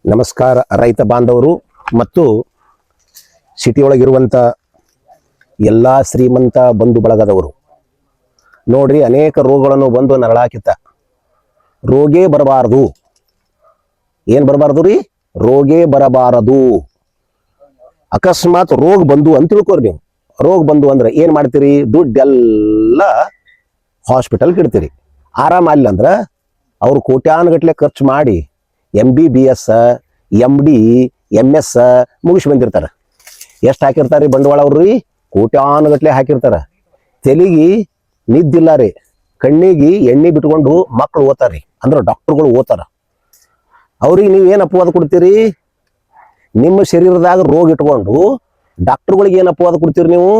ನಮಸ್ಕಾರ ರೈತ ಬಾಂಧವರು ಮತ್ತು ಸಿಟಿಯೊಳಗಿರುವಂಥ ಎಲ್ಲ ಶ್ರೀಮಂತ ಬಂಧು ಬಳಗದವರು. ನೋಡ್ರಿ, ಅನೇಕ ರೋಗಗಳನ್ನು ಬಂದು ನರಳಾಕಿತ್ತ. ರೋಗೇ ಬರಬಾರದು. ಏನು ಬರಬಾರದು ರೀ? ರೋಗೇ ಬರಬಾರದು. ಅಕಸ್ಮಾತ್ ರೋಗ ಬಂದು ಅಂತ ತಿಳ್ಕೊರಿ. ನೀವು ರೋಗ ಬಂದು ಅಂದ್ರೆ ಏನು ಮಾಡ್ತೀರಿ? ದುಡ್ಡೆಲ್ಲ ಹಾಸ್ಪಿಟಲ್ಗೆ ಇಡ್ತೀರಿ. ಆರಾಮಲ್ಲ ಅಂದ್ರೆ ಅವರು ಕೋಟ್ಯಾನುಗಟ್ಟಲೆ ಖರ್ಚು ಮಾಡಿ MBBS MD MS ಮುಗಿಸಿ ಬಂದಿರ್ತಾರೆ. ಎಷ್ಟು ಹಾಕಿರ್ತಾರೆ ರೀ ಬಂಡವಾಳ? ಅವ್ರು ರೀ ಕೋಟ್ಯಾನುಗಟ್ಟಲೆ ಹಾಕಿರ್ತಾರೆ. ತೆಲಿಗೆ ನಿದ್ದಿಲ್ಲ ರೀ, ಕಣ್ಣಿಗೆ ಎಣ್ಣೆ ಬಿಟ್ಕೊಂಡು ಮಕ್ಕಳು ಓದ್ತಾರ್ರಿ, ಅಂದ್ರೆ ಡಾಕ್ಟರ್ಗಳು ಓದ್ತಾರ. ಅವ್ರಿಗೆ ನೀವು ಏನು ಅಪವಾದ ಕೊಡ್ತೀರಿ? ನಿಮ್ಮ ಶರೀರದಾಗ ರೋಗ ಇಟ್ಕೊಂಡು ಡಾಕ್ಟರ್ಗಳಿಗೆ ಏನು ಅಪವಾದ ಕೊಡ್ತೀರಿ ನೀವು?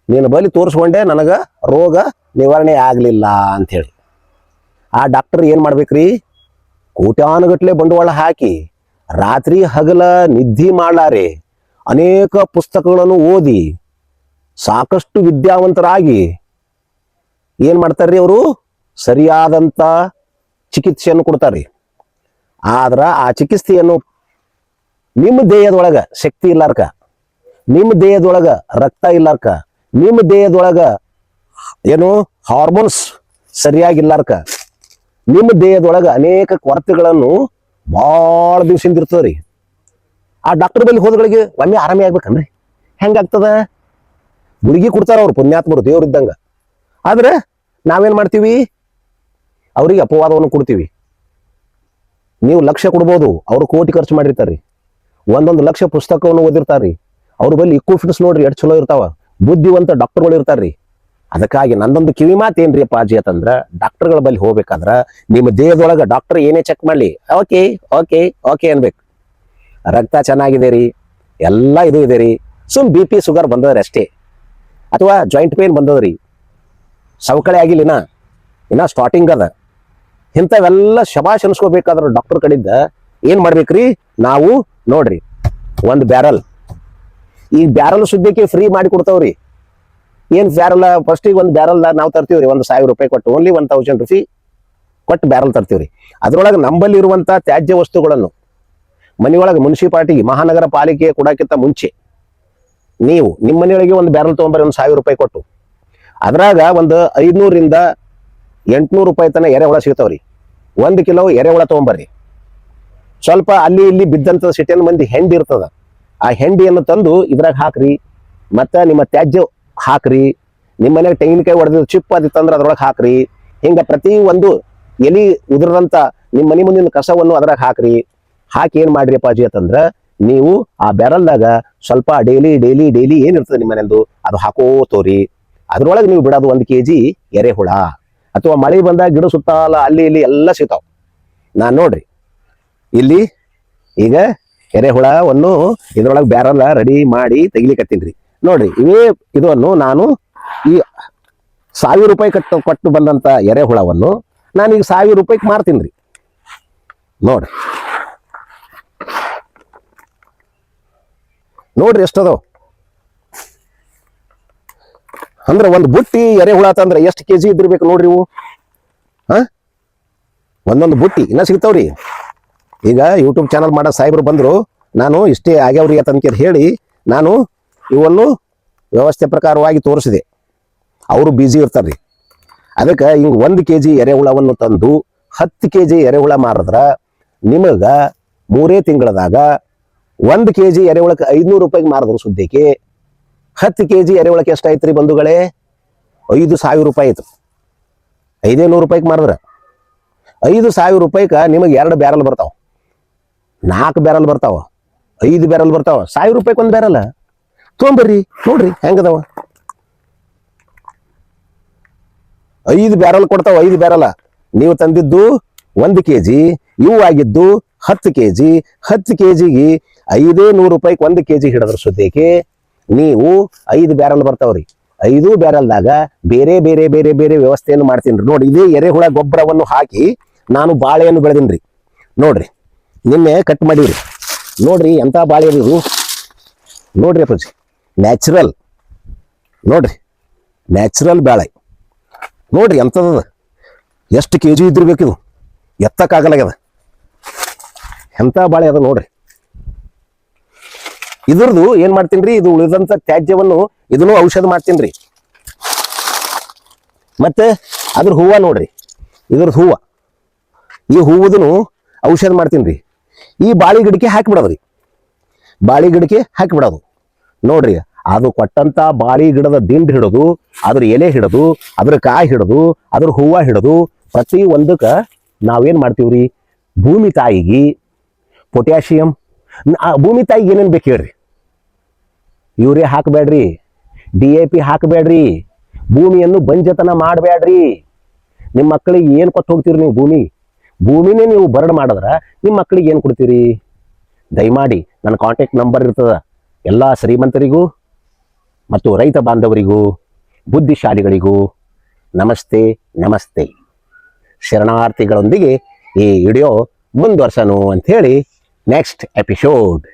ನೀನು ಬಲಿ ತೋರಿಸ್ಕೊಂಡೆ ನನಗೆ ರೋಗ ನಿವಾರಣೆ ಆಗಲಿಲ್ಲ ಅಂಥೇಳಿ. ಆ ಡಾಕ್ಟರ್ ಏನು ಮಾಡ್ಬೇಕ್ರಿ? ಕೋಟ್ಯಾನುಗಟ್ಟಲೆ ಬಂಡವಾಳ ಹಾಕಿ ರಾತ್ರಿ ಹಗಲ ನಿದ್ದೆ ಮಾಡಲಾರೆ ಅನೇಕ ಪುಸ್ತಕಗಳನ್ನು ಓದಿ ಸಾಕಷ್ಟು ವಿದ್ಯಾವಂತರಾಗಿ ಏನು ಮಾಡ್ತಾರ್ರಿ? ಅವರು ಸರಿಯಾದಂಥ ಚಿಕಿತ್ಸೆಯನ್ನು ಕೊಡ್ತಾರೆ. ಆದ್ರೆ ಆ ಚಿಕಿತ್ಸೆಯನ್ನು ನಿಮ್ಮ ದೇಹದೊಳಗೆ ಶಕ್ತಿ ಇಲ್ಲಾರ್ಕ, ನಿಮ್ಮ ದೇಹದೊಳಗೆ ರಕ್ತ ಇಲ್ಲಾರ್ಕ, ನಿಮ್ಮ ದೇಹದೊಳಗೆ ಏನು ಹಾರ್ಮೋನ್ಸ್ ಸರಿಯಾಗಿಲ್ಲಾರ್ಕ, ನಿಮ್ಮ ದೇಹದೊಳಗೆ ಅನೇಕ ಕೊರತೆಗಳನ್ನು ಭಾಳ ದಿವಸದಿಂದ ಇರ್ತದೆ ರೀ. ಆ ಡಾಕ್ಟರ್ ಬಳಿ ಹೋದಗಳಿಗೆ ಒಮ್ಮೆ ಆರಾಮೇ ಆಗ್ಬೇಕನ್ರಿ? ಹೆಂಗಾಗ್ತದ? ಗುಳಿಗೆ ಕೊಡ್ತಾರ ಅವ್ರು, ಪುಣ್ಯಾತ್ಮರು, ದೇವ್ರಿದ್ದಂಗ. ಆದ್ರೆ ನಾವೇನ್ ಮಾಡ್ತೀವಿ? ಅವ್ರಿಗೆ ಅಪವಾದವನ್ನು ಕೊಡ್ತೀವಿ. ನೀವು ಲಕ್ಷ ಕೊಡ್ಬೋದು, ಅವ್ರು ಕೋಟಿ ಖರ್ಚು ಮಾಡಿರ್ತಾರ್ರಿ. 1 ಲಕ್ಷ ಪುಸ್ತಕವನ್ನು ಓದಿರ್ತಾರ್ರಿ. ಅವ್ರ ಬಳಿ ಇಕ್ವಿಪ್ಮೆಂಟ್ಸ್ ನೋಡ್ರಿ ಎಷ್ಟು ಚಲೋ ಇರ್ತಾವ. ಬುದ್ಧಿವಂತ ಡಾಕ್ಟರ್ಗಳು ಇರ್ತಾರ್ರಿ. ಅದಕ್ಕಾಗಿ ನಂದೊಂದು ಕಿವಿ ಮಾತು ಏನ್ರಿ ಅಪ್ಪಾಜಿ ಅಂತಂದ್ರ, ಡಾಕ್ಟರ್ಗಳ ಬಳಿ ಹೋಗ್ಬೇಕಾದ್ರ ನಿಮ್ಮ ದೇಹದೊಳಗೆ ಡಾಕ್ಟರ್ ಏನೇ ಚೆಕ್ ಮಾಡ್ಲಿ, ಓಕೆ ಓಕೆ ಓಕೆ ಅನ್ಬೇಕು. ರಕ್ತ ಚೆನ್ನಾಗಿದೆ ರೀ, ಎಲ್ಲ ಇದು ಇದೆ ರೀ, ಸುಮ್ BP ಶುಗರ್ ಬಂದದ್ರಿ ಅಷ್ಟೇ, ಅಥವಾ ಜಾಯಿಂಟ್ ಪೇನ್ ಬಂದದ್ರಿ, ಸವಕಳಿ ಆಗಿಲ್ಲ, ಇನ್ನ ಸ್ಟಾರ್ಟಿಂಗ್ ಅದ, ಇಂಥವೆಲ್ಲ ಶಬಾಷ್ ಅನ್ಸ್ಕೋಬೇಕಾದ್ರ ಡಾಕ್ಟರ್ ಕಡೆಯಿಂದ ಏನ್ ಮಾಡ್ಬೇಕ್ರಿ? ನಾವು ನೋಡ್ರಿ, ಒಂದು ಬ್ಯಾರಲ್, ಈ ಬ್ಯಾರಲ್ ಸುದ್ದಕ್ಕೆ ಫ್ರೀ ಮಾಡಿ ಕೊಡ್ತಾವ್ರಿ. ಏನ್ ಬ್ಯಾರಲ್? ಫಸ್ಟಿಗೆ ಒಂದು ಬ್ಯಾರಲ್ ನಾವು ತರ್ತೀವ್ರಿ, 1,000 ರೂಪಾಯಿ ಕೊಟ್ಟು, ಓನ್ಲಿ 1,000 ರೂಪಾಯಿ ಕೊಟ್ಟು ಬ್ಯಾರಲ್ ತರ್ತೀವ್ರಿ. ಅದ್ರೊಳಗೆ ನಂಬಲ್ಲಿ ಇರುವಂತ ತ್ಯಾಜ್ಯ ವಸ್ತುಗಳನ್ನು ಮನೆಯೊಳಗೆ ಮುನ್ಸಿಪಾಲಿಟಿ ಮಹಾನಗರ ಪಾಲಿಕೆ ಕೊಡಕ್ಕಿಂತ ಮುಂಚೆ ನೀವು ನಿಮ್ಮ ಮನೆಯೊಳಗೆ ಒಂದು ಬ್ಯಾರಲ್ ತೊಗೊಂಬರ್ರಿ, 1,000 ರೂಪಾಯಿ ಕೊಟ್ಟು. ಅದ್ರಾಗ ಒಂದು 500ರಿಂದ 800 ರೂಪಾಯಿ ತನ ಎರೆಹುಳ ಸಿಗ್ತಾವ್ರಿ. 1 ಕಿಲೋ ಎರೆಹುಳ ತೊಗೊಂಬರ್ರಿ. ಸ್ವಲ್ಪ ಅಲ್ಲಿ ಇಲ್ಲಿ ಬಿದ್ದಂತ ಸಿಟಿಯನ್ ಮಂದಿ ಹೆಂಡಿ ಇರ್ತದ, ಆ ಹೆಂಡಿಯನ್ನು ತಂದು ಇದ್ರಾಗ ಹಾಕ್ರಿ. ಮತ್ತೆ ನಿಮ್ಮ ತ್ಯಾಜ್ಯ ಹಾಕ್ರಿ. ನಿಮ್ಮ ಮನೆಗೆ ತೆಂಗಿನಕಾಯಿ ಹೊಡೆದಿದ್ದು ಚಿಪ್ ಅದಿತ್ತಂದ್ರೆ ಅದ್ರೊಳಗೆ ಹಾಕ್ರಿ. ಹಿಂಗ ಪ್ರತಿ ಒಂದು ಎಲಿ ಉದುರದಂತ ನಿಮ್ಮ ಮನೆ ಮುಂದಿನ ಕಸವನ್ನು ಅದ್ರಾಗ ಹಾಕ್ರಿ. ಹಾಕಿ ಏನ್ ಮಾಡ್ರಿ ಅಪ್ಪಾಜಿ ಅಂತಂದ್ರ, ನೀವು ಆ ಬ್ಯಾರಲ್ದಾಗ ಸ್ವಲ್ಪ ಡೈಲಿ ಡೈಲಿ ಡೈಲಿ ಏನಿರ್ತದೆ ನಿಮ್ಮ ಮನೆಯದು ಅದು ಹಾಕೋತೋರಿ. ಅದ್ರೊಳಗೆ ನೀವು ಬಿಡೋದು 1 kg ಎರೆಹುಳ. ಅಥವಾ ಮಳೆ ಬಂದಾಗ ಗಿಡ ಸುತ್ತಾಲ ಅಲ್ಲಿ ಇಲ್ಲಿ ಎಲ್ಲ ಸಿಗ್ತಾವ. ನಾನ್ ನೋಡ್ರಿ ಇಲ್ಲಿ ಈಗ ಎರೆಹುಳವನ್ನು ಇದ್ರೊಳಗೆ ಬ್ಯಾರಲ್ ರೆಡಿ ಮಾಡಿ ತೆಗಿಲಿಕತ್ತೀನ್ರಿ. ನೋಡ್ರಿ, ಇವೇ ಇದನ್ನು ನಾನು ಈ 1,000 ರೂಪಾಯಿ ಕೊಟ್ಟು ಬಂದಂತ ಎರೆಹುಳವನ್ನು ನಾನೀಗ 1,000 ರೂಪಾಯಿಗೆ ಮಾರ್ತೀನಿ. ನೋಡ್ರಿ ನೋಡ್ರಿ ಎಷ್ಟದೋ. ಅಂದ್ರೆ ಒಂದು ಬುಟ್ಟಿ ಎರೆಹುಳ ತಂದ್ರೆ ಎಷ್ಟು ಕೆಜಿ ಇದ್ದಿರ್ಬೇಕು ನೋಡ್ರಿ ಇವು. ಒಂದೊಂದು ಬುಟ್ಟಿ ಇನ್ನ ಸಿಗ್ತಾವ್ರಿ. ಈಗ ಯೂಟ್ಯೂಬ್ ಚಾನಲ್ ಮಾಡೋ ಸಾಹೇಬರು ಬಂದ್ರು, ನಾನು ಇಷ್ಟೇ ಆಗ್ಯಾವ್ರಿ ಅಂತ ಹೇಳಿ ನಾನು ಇವನ್ನು ವ್ಯವಸ್ಥೆ ಪ್ರಕಾರವಾಗಿ ತೋರಿಸಿದೆ. ಅವರು ಬ್ಯುಸಿ ಇರ್ತಾರ್ರಿ. ಅದಕ್ಕೆ ಹಿಂಗೆ 1 kg ಎರೆಹುಳವನ್ನು ತಂದು 10 kg ಎರೆಹುಳ ಮಾರಿದ್ರ ನಿಮಗ 3 ತಿಂಗಳದಾಗ 1 kg ಎರೆಹುಳಕ್ಕೆ 500 ರೂಪಾಯಿಗೆ ಮಾರಿದ್ರು ಸುದ್ದಿಗೆ 10 kg ಎರೆಹುಳಕ್ಕೆ ಎಷ್ಟಾಯ್ತು ರೀ ಬಂಧುಗಳೇ? 5,000 ರೂಪಾಯಿ ಆಯ್ತು. 500 ರೂಪಾಯಿಗೆ ಮಾರಿದ್ರ 5,000 ರೂಪಾಯಿಗೆ ನಿಮಗೆ 2 ಬ್ಯಾರಲ್ ಬರ್ತಾವ, 4 ಬ್ಯಾರಲ್ ಬರ್ತಾವ, 5 ಬ್ಯಾರಲ್ ಬರ್ತಾವ. 1,000 ರೂಪಾಯಿಗೆ 1 ಬ್ಯಾರಲ್ ತೊಗೊಂಬರ್ರಿ. ನೋಡ್ರಿ ಹೆಂಗದವ. 5 ಬ್ಯಾರಲ್ ಕೊಡ್ತಾವ. 5 ಬ್ಯಾರಲ್ ನೀವು ತಂದಿದ್ದು 1 kg, ಇವು ಆಗಿದ್ದು 10 kg. 10 kgಗೆ 500 ರೂಪಾಯಿಗೆ 1 kg ಹಿಡಿದ್ರ ಸುದ್ದಿಗೆ ನೀವು 5 ಬ್ಯಾರಲ್ ಬರ್ತಾವ್ರಿ. 5 ಬ್ಯಾರಲ್ದಾಗ ಬೇರೆ ಬೇರೆ ಬೇರೆ ಬೇರೆ ವ್ಯವಸ್ಥೆಯನ್ನು ಮಾಡ್ತೀನಿ. ನೋಡಿ, ಇದೇ ಎರೆಹುಳ ಗೊಬ್ಬರವನ್ನು ಹಾಕಿ ನಾನು ಬಾಳೆಯನ್ನು ಬೆಳೆದಿನ್ರಿ. ನೋಡ್ರಿ, ನಿನ್ನೆ ಕಟ್ ಮಾಡಿವ್ರಿ. ನೋಡ್ರಿ ಎಂತ ಬಾಳೆ ಇದು ನೋಡ್ರಿ ಅಪ್ಪಾಜಿ, ನ್ಯಾಚುರಲ್. ನೋಡ್ರಿ ನ್ಯಾಚುರಲ್ ಬಾಳೆ ನೋಡ್ರಿ ಎಂತದ. ಎಷ್ಟು kg ಇದ್ದಿರ್ಬೇಕಿದು, ಎತ್ತಕ್ಕಾಗಲಾಗ್ಯದ. ಎಂಥ ಬಾಳೆ ಅದ ನೋಡ್ರಿ. ಇದ್ರದ್ದು ಏನ್ ಮಾಡ್ತೀನಿ ರೀ, ಇದು ಉಳಿದಂತ ತ್ಯಾಜ್ಯವನ್ನು ಇದನ್ನು ಔಷಧ ಮಾಡ್ತೀನಿ ರೀ. ಮತ್ತೆ ಅದ್ರ ಹೂವ ನೋಡ್ರಿ, ಇದ್ರದ್ದು ಹೂವ, ಈ ಹೂವದನ್ನು ಔಷಧ ಮಾಡ್ತೀನಿ ರೀ. ಈ ಬಾಳಿ ಗಿಡಕ್ಕೆ ಹಾಕಿಬಿಡೋದ್ರಿ, ಬಾಳಿ ಗಿಡಕ್ಕೆ ಹಾಕಿಬಿಡೋದು ನೋಡ್ರಿ. ಅದು ಕೊಟ್ಟಂತ ಬಾಳಿ ಗಿಡದ ದಿಂಡು ಹಿಡಿದು, ಅದ್ರ ಎಲೆ ಹಿಡಿದು, ಅದ್ರ ಕಾಯಿ ಹಿಡಿದು, ಅದ್ರ ಹೂವ ಹಿಡಿದು, ಪ್ರತಿ ಒಂದಕ್ಕೆ ನಾವೇನ್ ಮಾಡ್ತೀವ್ರಿ, ಭೂಮಿ ತಾಯಿಗೆ ಪೊಟ್ಯಾಷಿಯಂ, ಭೂಮಿ ತಾಯಿಗೆ ಏನೇನು ಬೇಕು ಹೇಳ್ರಿ. ಯೂರಿಯಾ ಹಾಕಬೇಡ್ರಿ, DAP ಹಾಕಬೇಡ್ರಿ, ಭೂಮಿಯನ್ನು ಬಂಜತನ ಮಾಡಬೇಡ್ರಿ. ನಿಮ್ಮ ಮಕ್ಕಳಿಗೆ ಏನು ಕೊಟ್ಟು ಹೋಗ್ತೀರಿ ನೀವು? ಭೂಮಿನೇ ನೀವು ಬರಡ್ ಮಾಡಿದ್ರ ನಿಮ್ಮ ಮಕ್ಕಳಿಗೆ ಏನು ಕೊಡ್ತೀರಿ? ದಯಮಾಡಿ ನನ್ನ ಕಾಂಟ್ಯಾಕ್ಟ್ ನಂಬರ್ ಇರ್ತದ. ಎಲ್ಲ ಶ್ರೀಮಂತರಿಗೂ ಮತ್ತು ರೈತ ಬಾಂಧವರಿಗೂ ಬುದ್ಧಿಶಾಲಿಗಳಿಗೂ ನಮಸ್ತೆ ನಮಸ್ತೆ. ಶರಣಾರ್ಥಿಗಳೊಂದಿಗೆ ಈ ವಿಡಿಯೋ ಮುಂದುವರ್ಸನು ಅಂಥೇಳಿ ನೆಕ್ಸ್ಟ್ ಎಪಿಸೋಡ್